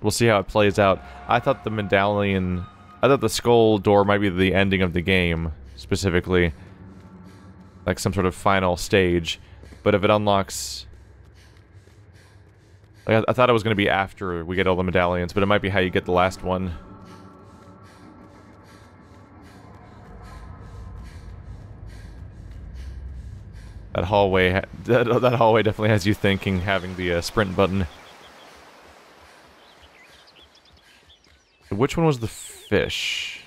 we'll see how it plays out. I thought the medallion... I thought the skull door might be the ending of the game, specifically. Like some sort of final stage. But if it unlocks... Like, I thought it was going to be after we get all the medallions, but it might be how you get the last one. That hallway definitely has you thinking, having the sprint button. Which one was the fish?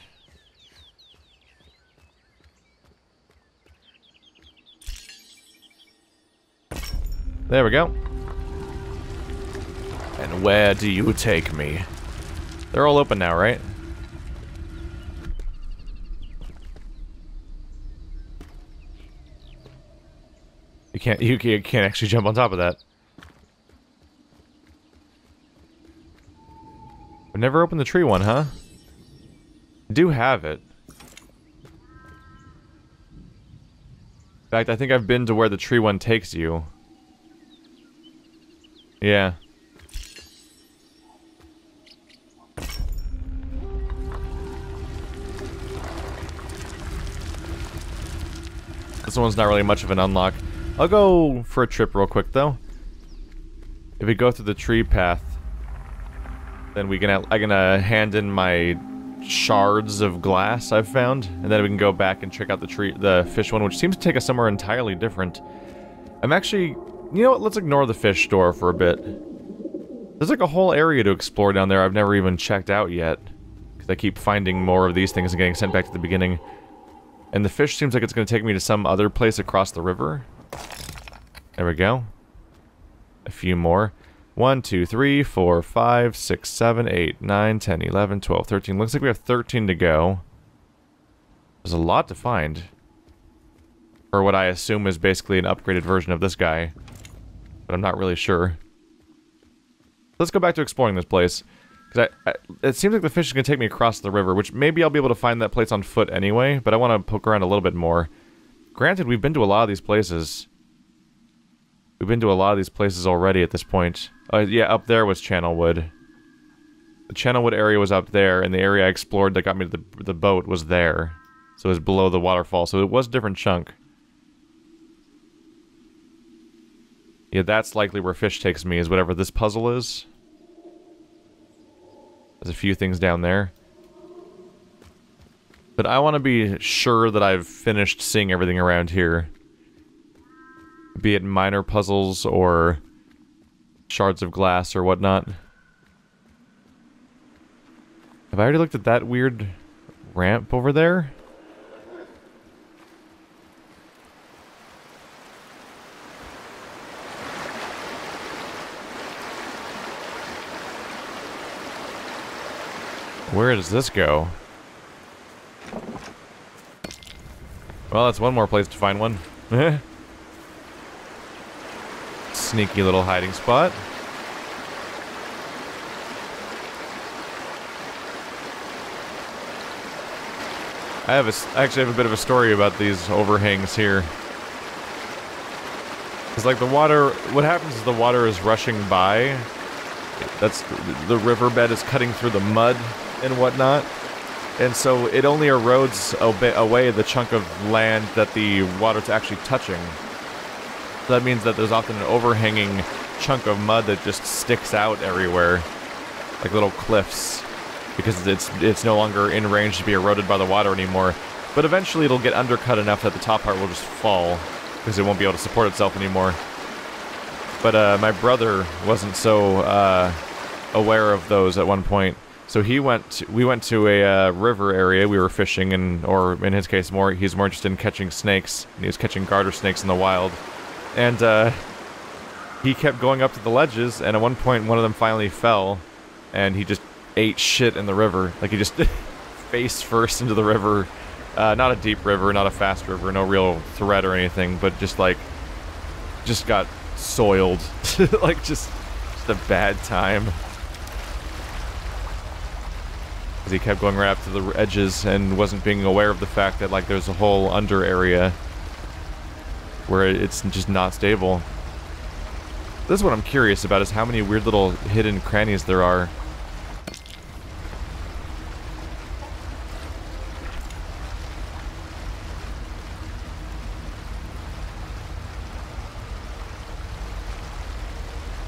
There we go. And where do you take me? They're all open now, right? You can't actually jump on top of that. I've never opened the tree one, huh? I do have it. In fact, I think I've been to where the tree one takes you. Yeah. This one's not really much of an unlock. I'll go for a trip real quick, though. If we go through the tree path, then I can hand in my shards of glass I've found, and then we can go back and check out the fish one, which seems to take us somewhere entirely different. I'm actually... You know what? Let's ignore the fish door for a bit. There's like a whole area to explore down there I've never even checked out yet. Because I keep finding more of these things and getting sent back to the beginning. And the fish seems like it's going to take me to some other place across the river. There we go. A few more. 1, 2, 3, 4, 5, 6, 7, 8, 9, 10, 11, 12, 13. Looks like we have 13 to go. There's a lot to find. Or what I assume is basically an upgraded version of this guy. But I'm not really sure. Let's go back to exploring this place. Because it seems like the fish is going to take me across the river, which maybe I'll be able to find that place on foot anyway, but I want to poke around a little bit more. Granted, we've been to a lot of these places. We've been to a lot of these places already at this point. Yeah, up there was Channelwood. The Channelwood area was up there, and the area I explored that got me to the boat was there. So it was below the waterfall, so it was a different chunk. Yeah, that's likely where fish takes me, is whatever this puzzle is. There's a few things down there. But I want to be sure that I've finished seeing everything around here. Be it minor puzzles or shards of glass or whatnot. Have I already looked at that weird ramp over there? Where does this go? Well, that's one more place to find one. Sneaky little hiding spot. I actually have a bit of a story about these overhangs here. It's like the water, what happens is the water is rushing by. The riverbed is cutting through the mud and whatnot. And so it only erodes away the chunk of land that the water's actually touching. So that means that there's often an overhanging chunk of mud that just sticks out everywhere. Like little cliffs. Because it's no longer in range to be eroded by the water anymore. But eventually it'll get undercut enough that the top part will just fall. Because it won't be able to support itself anymore. But my brother wasn't so aware of those at one point. So we went to a river area. We were fishing, or in his case, he's more interested in catching snakes. And he was catching garter snakes in the wild. And he kept going up to the ledges, and at one point one of them finally fell, and he just ate shit in the river. Like, he just face first into the river. Not a deep river, not a fast river, no real threat or anything, but just got soiled. Like, just a bad time. Because he kept going right up to the edges and wasn't being aware of the fact that, like, there's a whole under area where it's just not stable. This is what I'm curious about, is how many weird little hidden crannies there are.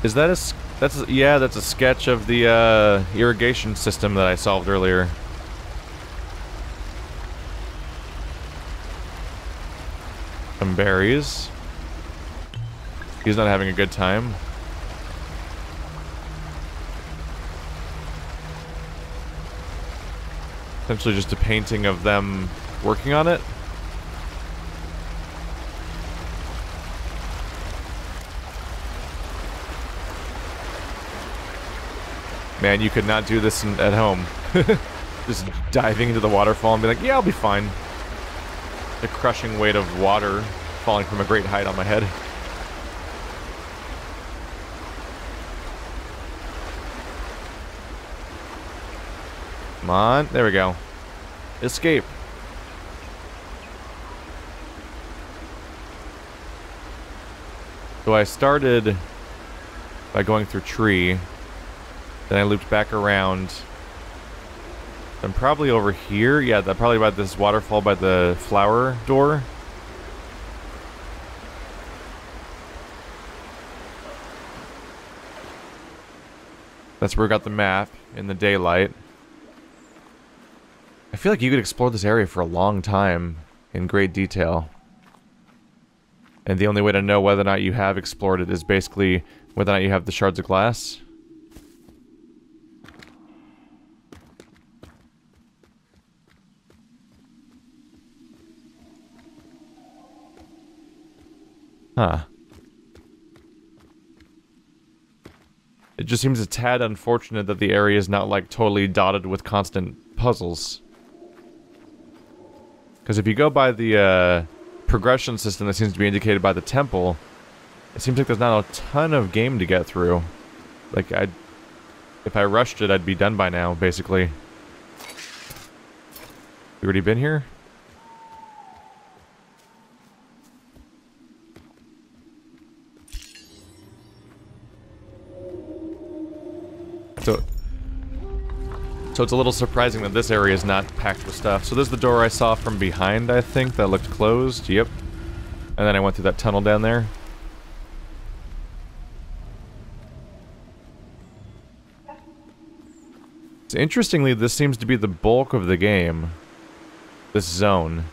Is that yeah, that's a sketch of the irrigation system that I solved earlier. Some berries. He's not having a good time. Essentially just a painting of them working on it. Man, you could not do this at home. Just diving into the waterfall and be like, yeah, I'll be fine. The crushing weight of water falling from a great height on my head. Come on, there we go. Escape. So I started by going through tree. Then I looped back around. I'm probably over here. Yeah, probably by this waterfall by the flower door. That's where we got the map in the daylight. I feel like you could explore this area for a long time in great detail. And the only way to know whether or not you have explored it is basically whether or not you have the shards of glass. Huh. It just seems a tad unfortunate that the area is not, like, totally dotted with constant puzzles. Because if you go by the, progression system that seems to be indicated by the temple, it seems like there's not a ton of game to get through. Like, if I rushed it, I'd be done by now, basically. You already been here? So it's a little surprising that this area is not packed with stuff. So there's the door I saw from behind, I think, that looked closed. Yep. And then I went through that tunnel down there. So interestingly, this seems to be the bulk of the game. This zone.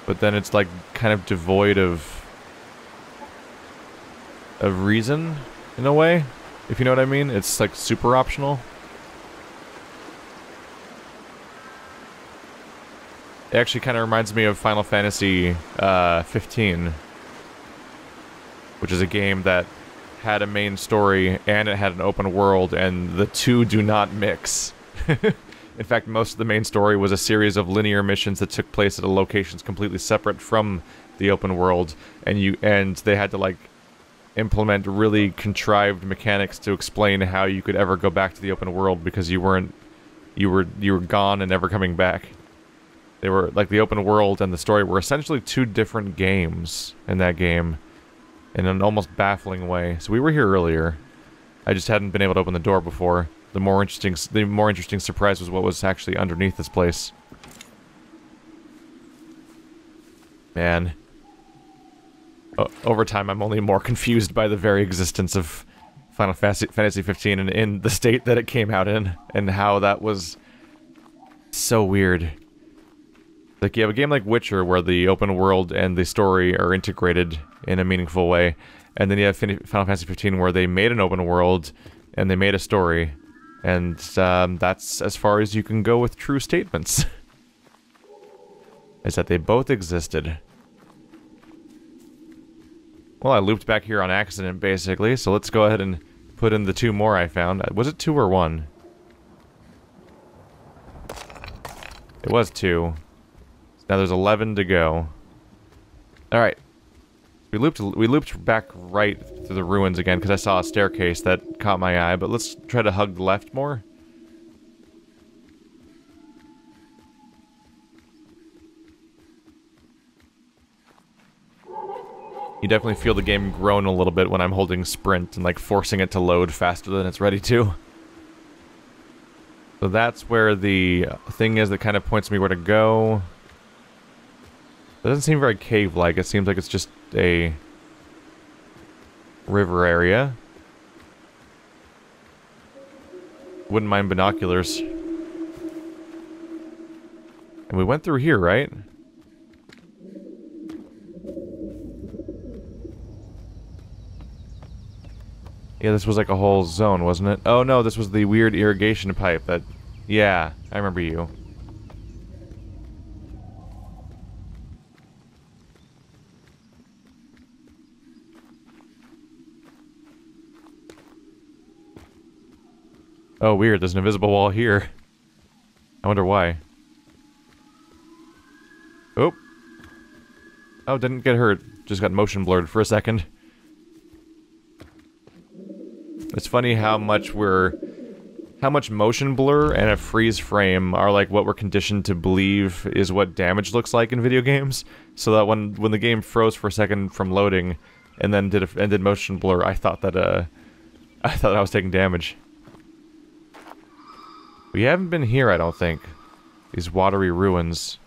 But then it's like kind of devoid of reason, in a way. If you know what I mean. It's like super optional. It actually kind of reminds me of Final Fantasy 15, which is a game that had a main story and it had an open world, and the two do not mix. In fact, most of the main story was a series of linear missions that took place at locations completely separate from the open world, and they had to like implement really contrived mechanics to explain how you could ever go back to the open world because you were gone and never coming back. They were, like, the open world and the story were essentially two different games in that game, in an almost baffling way. So we were here earlier. I just hadn't been able to open the door before. The more interesting surprise was what was actually underneath this place. Man. Over time, I'm only more confused by the very existence of Final Fantasy 15 and in the state that it came out in, and how that was so weird. Like, you have a game like Witcher where the open world and the story are integrated in a meaningful way, and then you have Final Fantasy 15 where they made an open world and they made a story, and that's as far as you can go with true statements. Is that they both existed. Well, I looped back here on accident, basically, so let's go ahead and put in the two more I found. Was it 2 or 1? It was 2. Now there's 11 to go. Alright. We looped back right through the ruins again, because I saw a staircase that caught my eye, but let's try to hug the left more. You definitely feel the game groan a little bit when I'm holding sprint and like forcing it to load faster than it's ready to. So that's where the thing is that kind of points me where to go. It doesn't seem very cave-like. It seems like it's just a river area. Wouldn't mind binoculars. And we went through here, right? Yeah, this was like a whole zone, wasn't it? Oh no, this was the weird irrigation pipe that... Yeah, I remember you. Oh, weird, there's an invisible wall here. I wonder why. Oh. Oh, didn't get hurt. Just got motion blurred for a second. It's funny how much motion blur and a freeze frame are like what we're conditioned to believe is what damage looks like in video games. So that when the game froze for a second from loading and then did motion blur, I thought that I was taking damage. We haven't been here, I don't think. These watery ruins.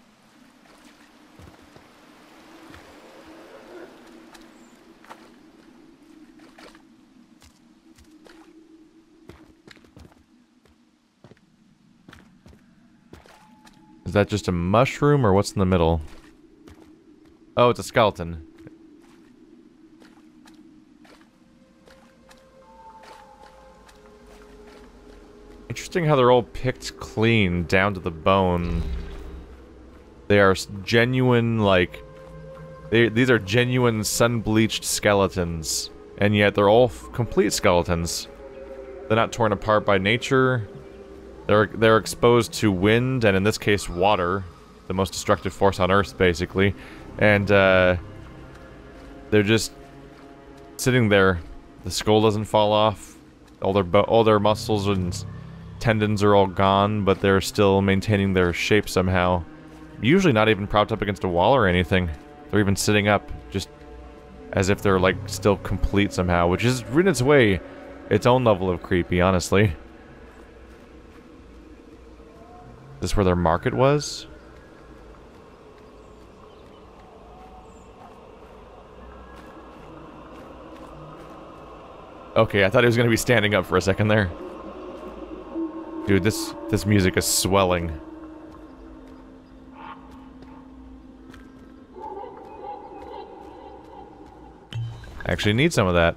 Is that just a mushroom, or what's in the middle? Oh, it's a skeleton. Interesting how they're all picked clean, down to the bone. They are genuine, like... These are genuine sun-bleached skeletons. And yet they're all complete skeletons. They're not torn apart by nature. They're exposed to wind, and in this case, water. The most destructive force on Earth, basically. And, they're just sitting there. The skull doesn't fall off. All their muscles and tendons are all gone, but they're still maintaining their shape somehow. Usually not even propped up against a wall or anything. They're even sitting up, just as if they're, like, still complete somehow, which is, in its way, its own level of creepy, honestly. Is this where their market was? Okay, I thought he was gonna be standing up for a second there. Dude, this music is swelling. I actually need some of that.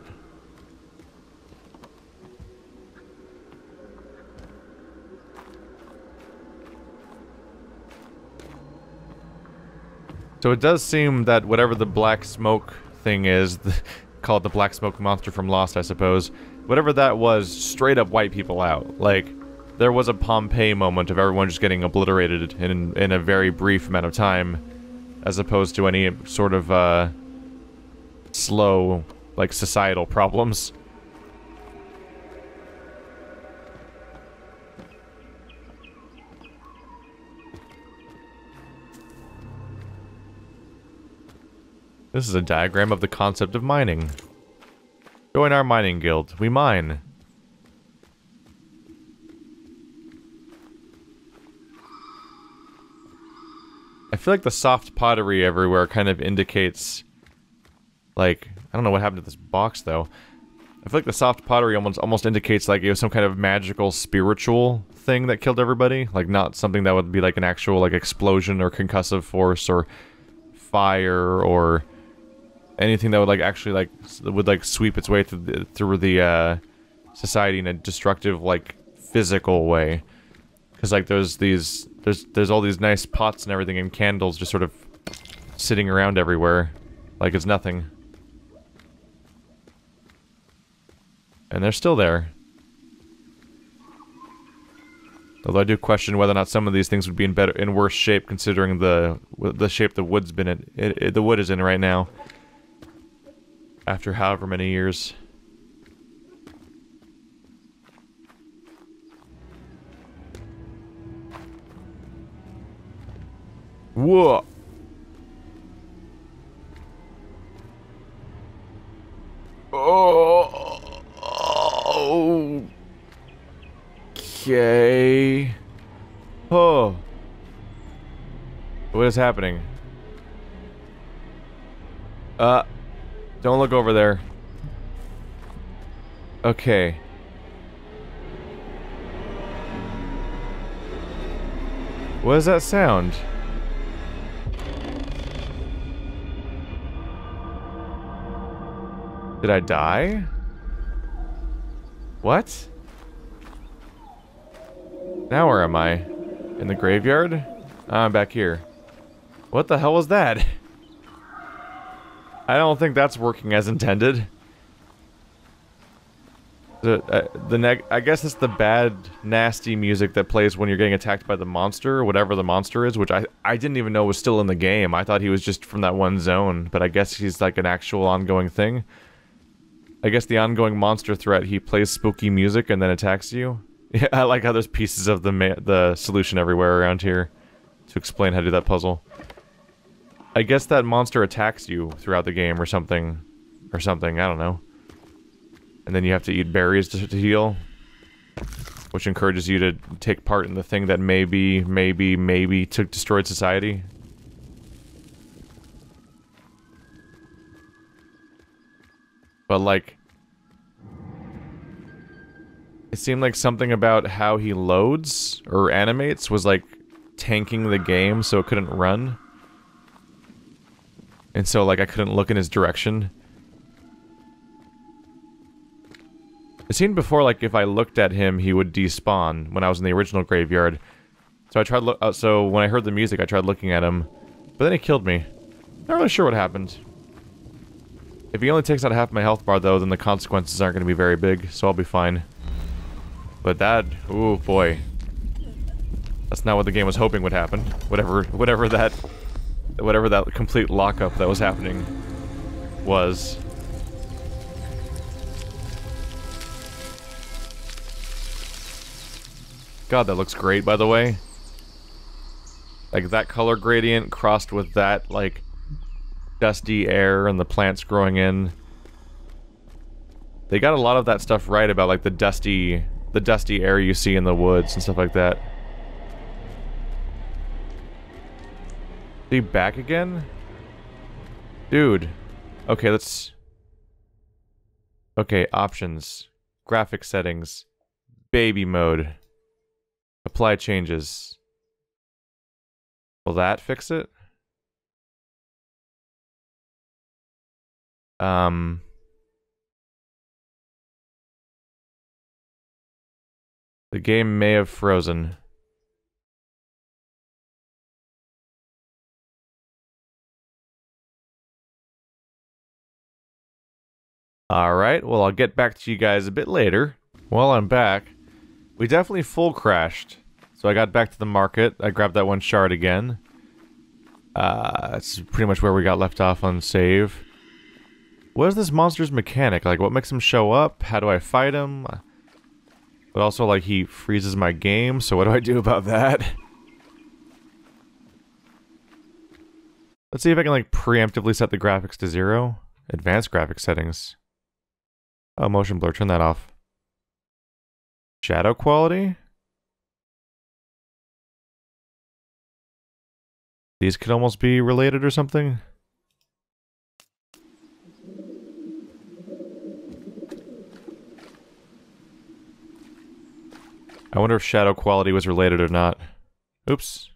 So it does seem that whatever the black smoke thing is, call it the black smoke monster from Lost, I suppose, whatever that was, straight up wiped people out. Like, there was a Pompeii moment of everyone just getting obliterated in a very brief amount of time, as opposed to any sort of, slow, like, societal problems. This is a diagram of the concept of mining. Join our mining guild. We mine. I feel like the soft pottery everywhere kind of indicates... Like, I don't know what happened to this box, though. I feel like the soft pottery almost indicates, like, it was some kind of magical, spiritual thing that killed everybody. Like, not something that would be, like, an actual, like, explosion or concussive force or fire or... anything that would, like, actually, like, would, like, sweep its way through the society in a destructive, like, physical way. Because, like, there's all these nice pots and everything and candles just sort of sitting around everywhere. Like it's nothing. And they're still there. Although I do question whether or not some of these things would be in worse shape considering the shape the wood's been in. The wood is in right now. After however many years. Whoa! Oh! Okay. Oh. What is happening? Don't look over there. Okay. What does that sound? Did I die? What? Now where am I? In the graveyard? I'm back here. What the hell was that? I don't think that's working as intended. I guess it's the bad, nasty music that plays when you're getting attacked by the monster, or whatever the monster is, which I didn't even know was still in the game. I thought he was just from that one zone, but I guess he's like an actual ongoing thing. I guess the ongoing monster threat, he plays spooky music and then attacks you. Yeah, I like how there's pieces of the solution everywhere around here to explain how to do that puzzle. I guess that monster attacks you throughout the game or something, I don't know. And then you have to eat berries to heal, which encourages you to take part in the thing that maybe destroyed society. But like, it seemed like something about how he loads or animates was like tanking the game so it couldn't run. And so like I couldn't look in his direction. It seemed before like if I looked at him he would despawn when I was in the original graveyard. So I tried so when I heard the music I tried looking at him, but then he killed me. Not really sure what happened. If he only takes out half my health bar though, then the consequences aren't going to be very big, so I'll be fine. But that, ooh boy. That's not what the game was hoping would happen. Whatever that complete lockup that was happening was. God, that looks great, by the way. Like, that color gradient crossed with that, like, dusty air and the plants growing in. They got a lot of that stuff right about, like, the dusty air you see in the woods and stuff like that. Is he back again? Dude. Okay, let's... Okay, options. Graphic settings. Baby mode. Apply changes. Will that fix it? The game may have frozen. Alright, well I'll get back to you guys a bit later. While I'm back, we definitely full crashed. So I got back to the market, I grabbed that one shard again. That's pretty much where we got left off on save. What is this monster's mechanic? Like, what makes him show up? How do I fight him? But also, like, he freezes my game, so what do I do about that? Let's see if I can, like, preemptively set the graphics to 0. Advanced graphics settings. Oh, motion blur, turn that off. Shadow quality? These could almost be related or something. I wonder if shadow quality was related or not. Oops.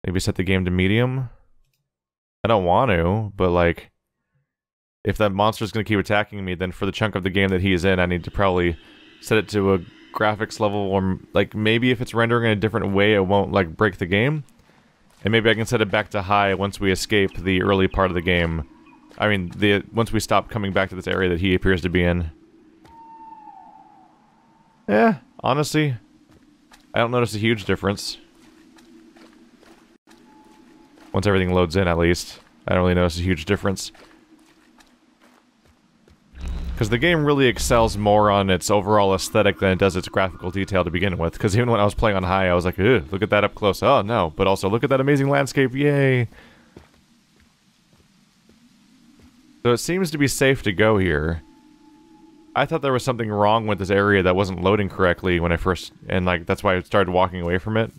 Maybe set the game to medium? I don't want to, but like... If that monster's gonna keep attacking me, then for the chunk of the game that he is in, I need to probably set it to a graphics level, or like maybe if it's rendering in a different way, it won't like break the game. And maybe I can set it back to high once we escape the early part of the game. I mean, once we stop coming back to this area that he appears to be in. Yeah, honestly, I don't notice a huge difference. Once everything loads in, at least, I don't really notice a huge difference. Because the game really excels more on its overall aesthetic than it does its graphical detail to begin with. Because even when I was playing on high, I was like, ugh, look at that up close. Oh, no. But also, look at that amazing landscape. Yay. So it seems to be safe to go here. I thought there was something wrong with this area that wasn't loading correctly when I first... And, like, that's why I started walking away from it.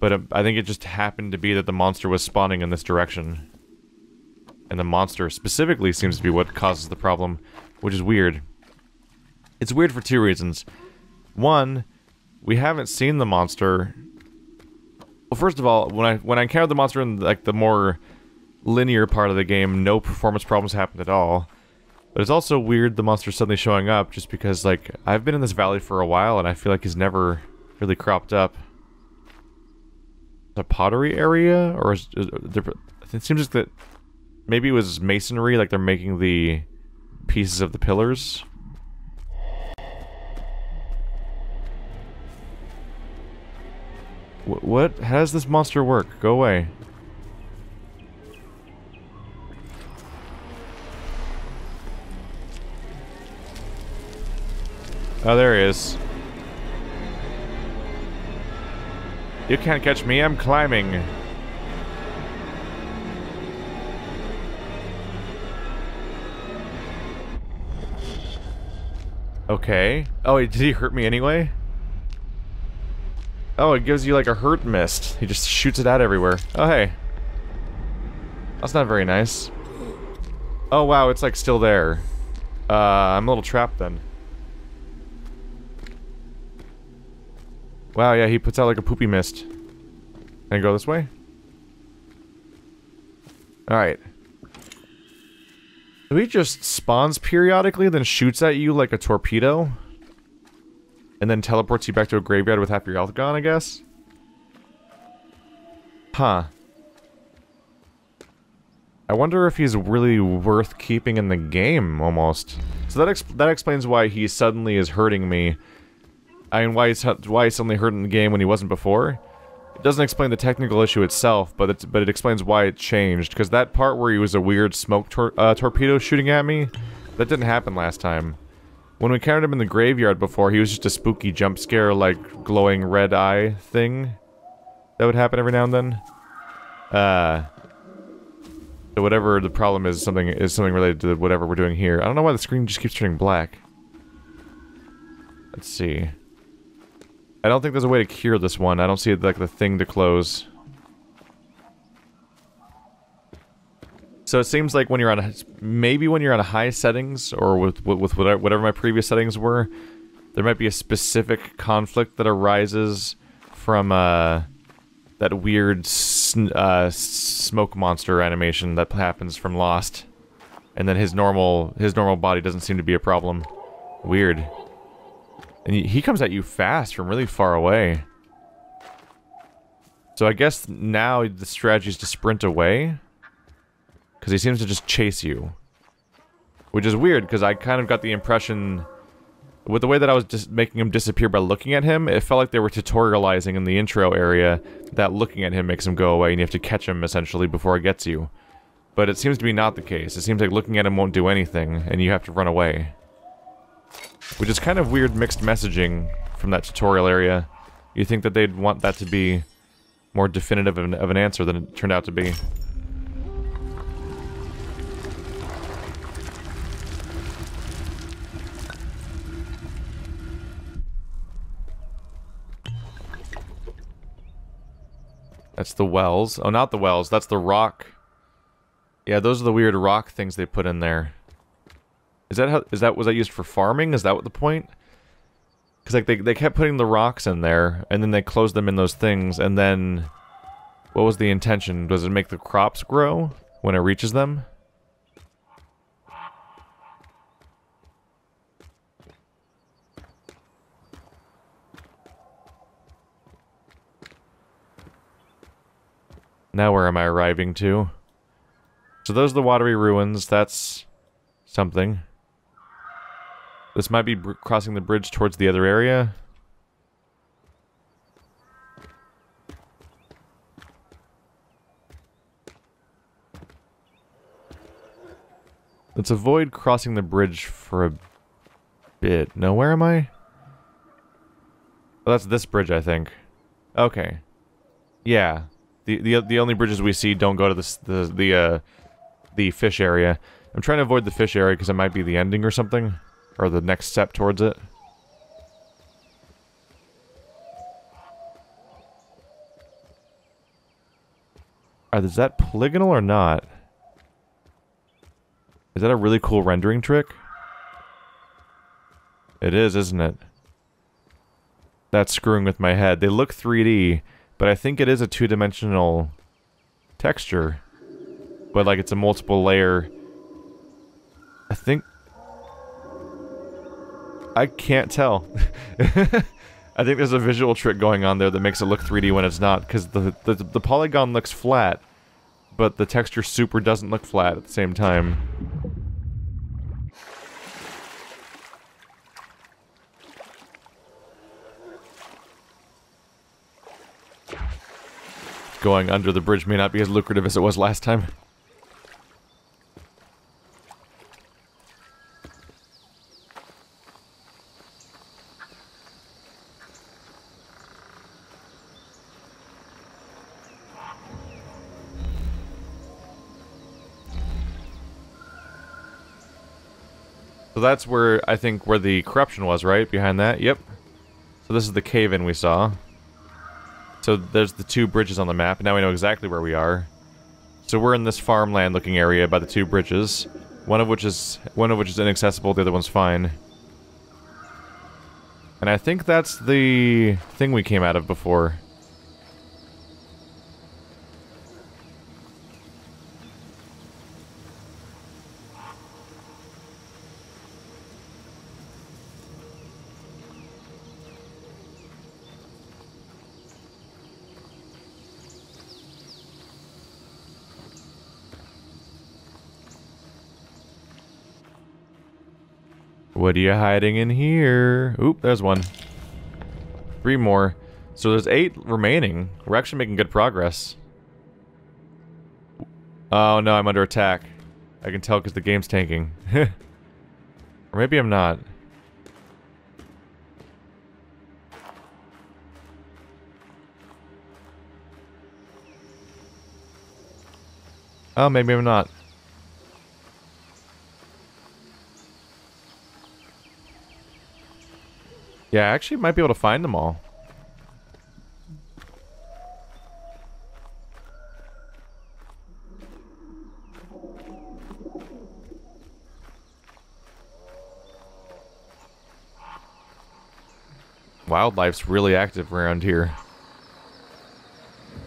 But I think it just happened to be that the monster was spawning in this direction. And the monster specifically seems to be what causes the problem, which is weird. It's weird for two reasons. One, we haven't seen the monster. Well, first of all, when I encountered the monster in like the more linear part of the game, no performance problems happened at all. But it's also weird the monster suddenly showing up just because, like, I've been in this valley for a while and I feel like he's never really cropped up. A pottery area? Or is there, it seems like that maybe it was masonry, like they're making the pieces of the pillars. What? How does this monster work? Go away. Oh, there he is. You can't catch me, I'm climbing. Okay. Oh, did he hurt me anyway? Oh, it gives you like a hurt mist. He just shoots it out everywhere. Oh, hey. That's not very nice. Oh, wow, it's like still there. I'm a little trapped then. Wow, yeah, he puts out like a poopy mist. Can I go this way? Alright. So he just spawns periodically, then shoots at you like a torpedo? And then teleports you back to a graveyard with half your health gone, I guess? Huh. I wonder if he's really worth keeping in the game, almost. So that explains why he suddenly is hurting me. I mean, why he's suddenly hurting the game when he wasn't before. It doesn't explain the technical issue itself, but it explains why it changed. Because that part where he was a weird smoke torpedo shooting at me, that didn't happen last time. When we encountered him in the graveyard before, he was just a spooky jump scare, like glowing red eye thing that would happen every now and then. So whatever the problem is, something related to whatever we're doing here. I don't know why the screen just keeps turning black. Let's see. I don't think there's a way to cure this one. I don't see like the thing to close. So it seems like when you're on maybe when you're on high settings or with whatever my previous settings were, there might be a specific conflict that arises from that weird smoke monster animation that happens from Lost, and then his normal body doesn't seem to be a problem. Weird. And he comes at you fast from really far away. So I guess now the strategy is to sprint away. Because he seems to just chase you. Which is weird, because I kind of got the impression... With the way that I was just making him disappear by looking at him, it felt like they were tutorializing in the intro area that looking at him makes him go away and you have to catch him, essentially, before it gets you. But it seems to be not the case. It seems like looking at him won't do anything, and you have to run away. Which is kind of weird mixed messaging from that tutorial area. You'd think that they'd want that to be more definitive of an answer than it turned out to be. That's the wells. Oh, not the wells. That's the rock. Yeah, those are the weird rock things they put in there. Was that used for farming? Is that what the point? Because like they kept putting the rocks in there, and then they closed them in those things, and then what was the intention? Does it make the crops grow when it reaches them? Now where am I arriving to? So those are the watery ruins. That's something. This might be crossing the bridge towards the other area. Let's avoid crossing the bridge for a bit. No, where am I? Oh, that's this bridge, I think. Okay. Yeah. The only bridges we see don't go to the fish area. I'm trying to avoid the fish area because it might be the ending or something. Or the next step towards it. Is that polygonal or not? Is that a really cool rendering trick? It is, isn't it? That's screwing with my head. They look 3D, but I think it is a two-dimensional texture. But like it's a multiple layer. I think... I can't tell. I think there's a visual trick going on there that makes it look 3D when it's not, because the polygon looks flat, but the texture super doesn't look flat at the same time. Going under the bridge may not be as lucrative as it was last time. So that's where, I think, where the corruption was, right? Behind that? Yep. So this is the cave-in we saw. So there's the two bridges on the map, and now we know exactly where we are. So we're in this farmland-looking area by the two bridges. One of which is inaccessible, the other one's fine. And I think that's the thing we came out of before. What are you hiding in here? Oop, there's one. 3 more. So there's 8 remaining. We're actually making good progress. Oh no, I'm under attack. I can tell because the game's tanking. Or maybe I'm not. Oh, maybe I'm not. Yeah, I actually might be able to find them all. Wildlife's really active around here.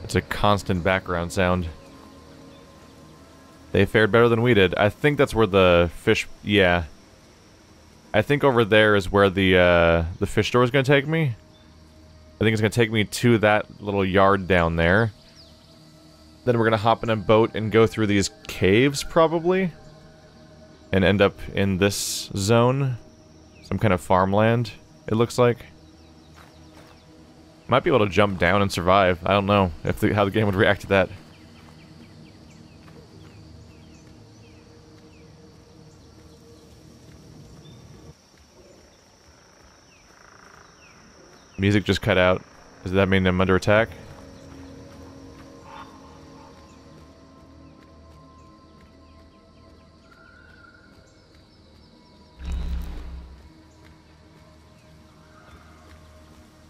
It's a constant background sound. They fared better than we did. I think that's where the fish... Yeah. I think over there is where the fish store is going to take me. I think it's going to take me to that little yard down there. Then we're going to hop in a boat and go through these caves, probably. And end up in this zone. Some kind of farmland, it looks like. Might be able to jump down and survive. I don't know if how the game would react to that. Music just cut out. Does that mean I'm under attack?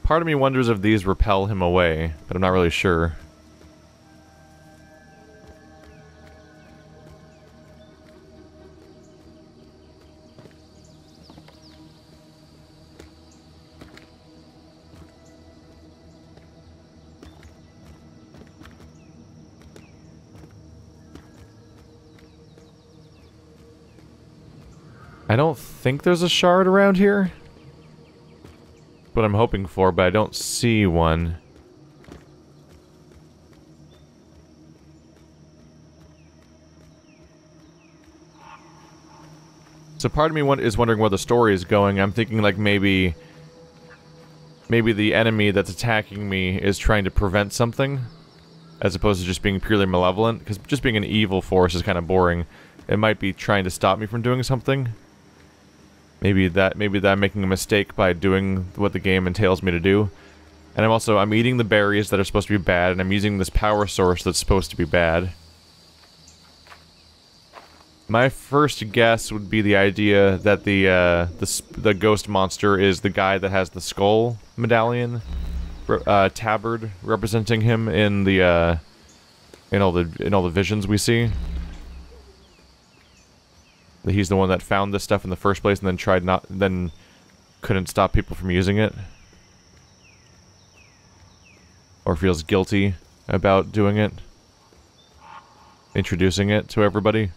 Part of me wonders if these repel him away, but I'm not really sure. I don't think there's a shard around here. What I'm hoping for, but I don't see one. So part of me is wondering where the story is going. I'm thinking like maybe the enemy that's attacking me is trying to prevent something, as opposed to just being purely malevolent. Because just being an evil force is kind of boring. It might be trying to stop me from doing something. Maybe that I'm making a mistake by doing what the game entails me to do. And I'm eating the berries that are supposed to be bad, and I'm using this power source that's supposed to be bad. My first guess would be the idea that the ghost monster is the guy that has the skull medallion tabard representing him in the in all the visions we see. That he's the one that found this stuff in the first place and then couldn't stop people from using it. Or feels guilty about doing it. Introducing it to everybody.